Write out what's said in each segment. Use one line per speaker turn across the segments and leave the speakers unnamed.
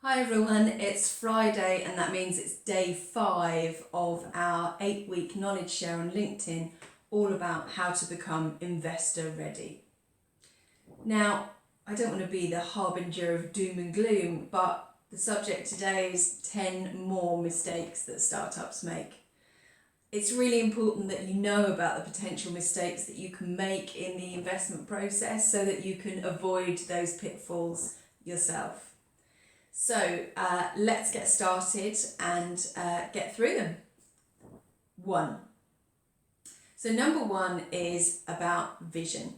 Hi everyone, it's Friday and that means it's day 5 of our 8-week knowledge share on LinkedIn, all about how to become investor ready. Now, I don't want to be the harbinger of doom and gloom, but the subject today is 10 more mistakes that startups make. It's really important that you know about the potential mistakes that you can make in the investment process so that you can avoid those pitfalls yourself. So let's get started and get through them. 1. So number 1 is about vision.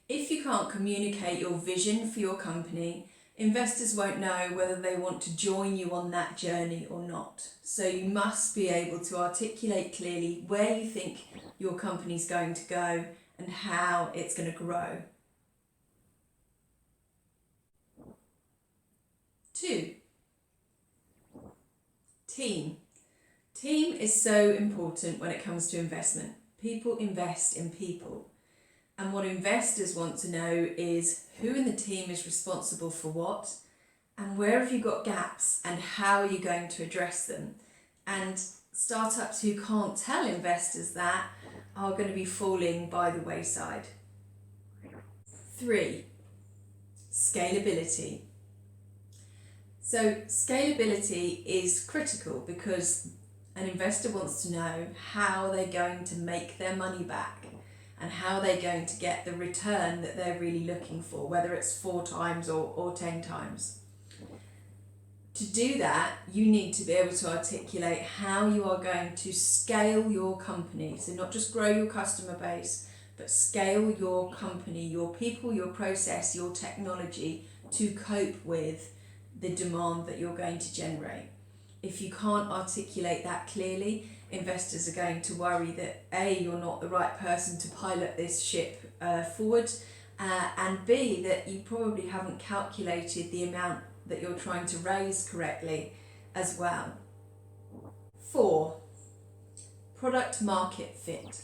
If you can't communicate your vision for your company, investors won't know whether they want to join you on that journey or not. So you must be able to articulate clearly where you think your company's going to go and how it's going to grow. 2. Team. Team is so important when it comes to investment. People invest in people. And what investors want to know is who in the team is responsible for what, and where have you got gaps and how are you going to address them. And startups who can't tell investors that are going to be falling by the wayside. 3. Scalability. So scalability is critical because an investor wants to know how they're going to make their money back and how they're going to get the return that they're really looking for, whether it's 4 times or 10 times. To do that, you need to be able to articulate how you are going to scale your company. So not just grow your customer base, but scale your company, your people, your process, your technology to cope with the demand that you're going to generate. If you can't articulate that clearly, investors are going to worry that A, you're not the right person to pilot this ship forward, and B, that you probably haven't calculated the amount that you're trying to raise correctly as well. 4. Product market fit.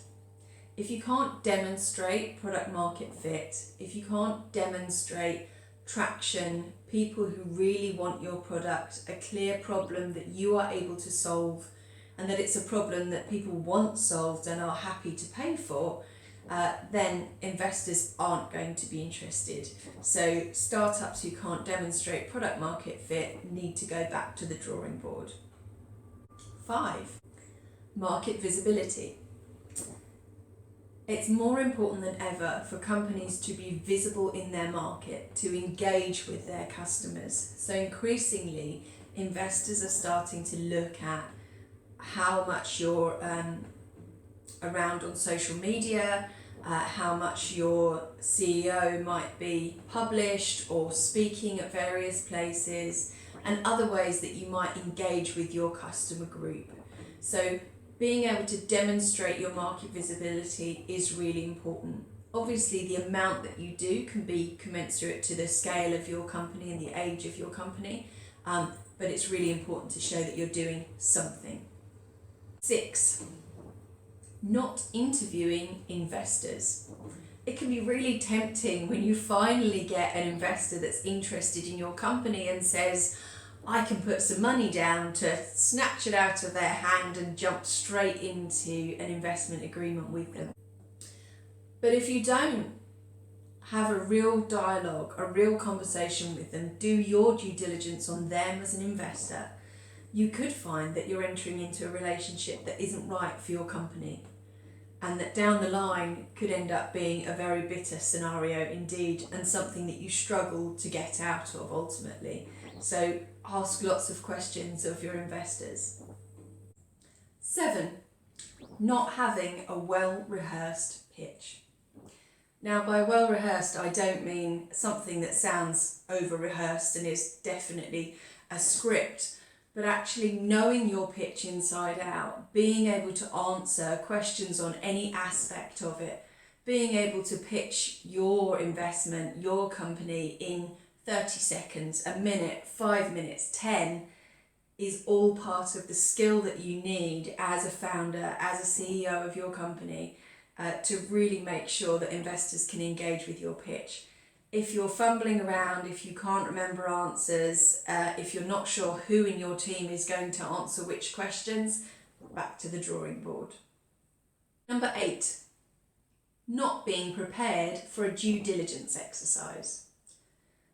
If you can't demonstrate product market fit, if you can't demonstrate traction, people who really want your product, a clear problem that you are able to solve, and that it's a problem that people want solved and are happy to pay for, then investors aren't going to be interested. So startups who can't demonstrate product market fit need to go back to the drawing board. 5. Market visibility. It's more important than ever for companies to be visible in their market, to engage with their customers. So increasingly, investors are starting to look at how much you're around on social media, how much your CEO might be published or speaking at various places, and other ways that you might engage with your customer group. So being able to demonstrate your market visibility is really important. Obviously, the amount that you do can be commensurate to the scale of your company and the age of your company, but it's really important to show that you're doing something. 6. Not interviewing investors. It can be really tempting when you finally get an investor that's interested in your company and says, I can put some money down, to snatch it out of their hand and jump straight into an investment agreement with them. But if you don't have a real dialogue, a real conversation with them, do your due diligence on them as an investor, you could find that you're entering into a relationship that isn't right for your company, and that down the line could end up being a very bitter scenario indeed, and something that you struggle to get out of ultimately. So ask lots of questions of your investors. 7. Not having a well-rehearsed pitch. Now, by well-rehearsed, I don't mean something that sounds over-rehearsed and is definitely a script, but actually knowing your pitch inside out, being able to answer questions on any aspect of it, being able to pitch your investment, your company in 30 seconds, a minute, 5 minutes, 10, is all part of the skill that you need as a founder, as a CEO of your company, to really make sure that investors can engage with your pitch. If you're fumbling around, if you can't remember answers, if you're not sure who in your team is going to answer which questions, back to the drawing board. Number 8, not being prepared for a due diligence exercise.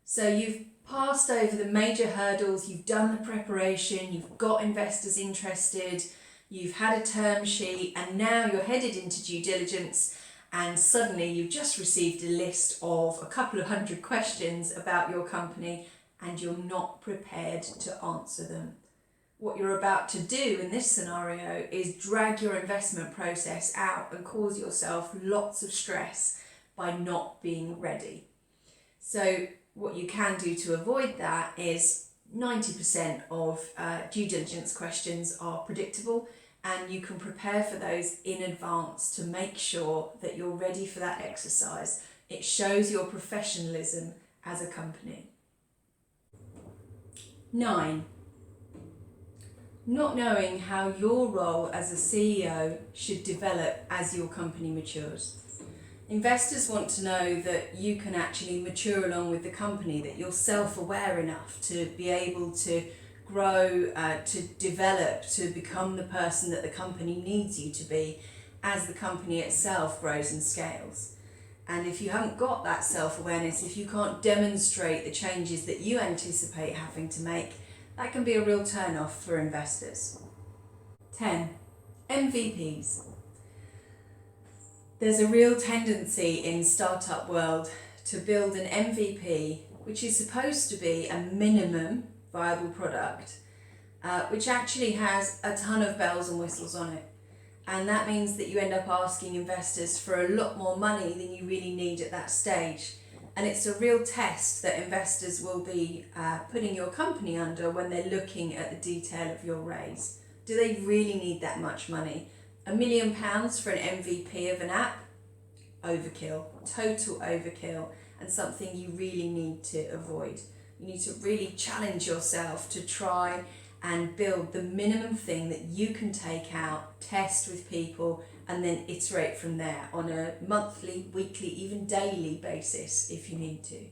So you've passed over the major hurdles, you've done the preparation, you've got investors interested, you've had a term sheet, and now you're headed into due diligence, and suddenly you've just received a list of a couple of hundred questions about your company and you're not prepared to answer them. What you're about to do in this scenario is drag your investment process out and cause yourself lots of stress by not being ready. So what you can do to avoid that is 90% of due diligence questions are predictable, and you can prepare for those in advance to make sure that you're ready for that exercise. It shows your professionalism as a company. 9, not knowing how your role as a CEO should develop as your company matures. Investors want to know that you can actually mature along with the company, that you're self-aware enough to be able to grow, to develop, to become the person that the company needs you to be as the company itself grows and scales. And if you haven't got that self-awareness, if you can't demonstrate the changes that you anticipate having to make, that can be a real turn-off for investors. 10, MVPs. There's a real tendency in startup world to build an MVP, which is supposed to be a minimum viable product, which actually has a ton of bells and whistles on it. And that means that you end up asking investors for a lot more money than you really need at that stage. And it's a real test that investors will be putting your company under when they're looking at the detail of your raise. Do they really need that much money? £1 million for an MVP of an app? Overkill, total overkill, and something you really need to avoid. You need to really challenge yourself to try and build the minimum thing that you can take out, test with people, and then iterate from there on a monthly, weekly, even daily basis if you need to.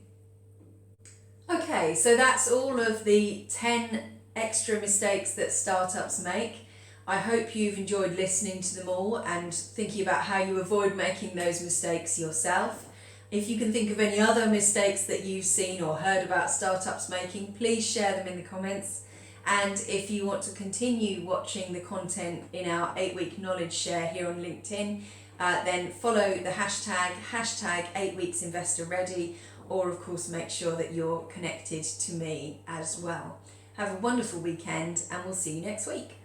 Okay, so that's all of the 10 extra mistakes that startups make. I hope you've enjoyed listening to them all and thinking about how you avoid making those mistakes yourself. If you can think of any other mistakes that you've seen or heard about startups making, please share them in the comments. And if you want to continue watching the content in our 8-week knowledge share here on LinkedIn, then follow the hashtag 8weeksinvestorready, or of course make sure that you're connected to me as well. Have a wonderful weekend and we'll see you next week.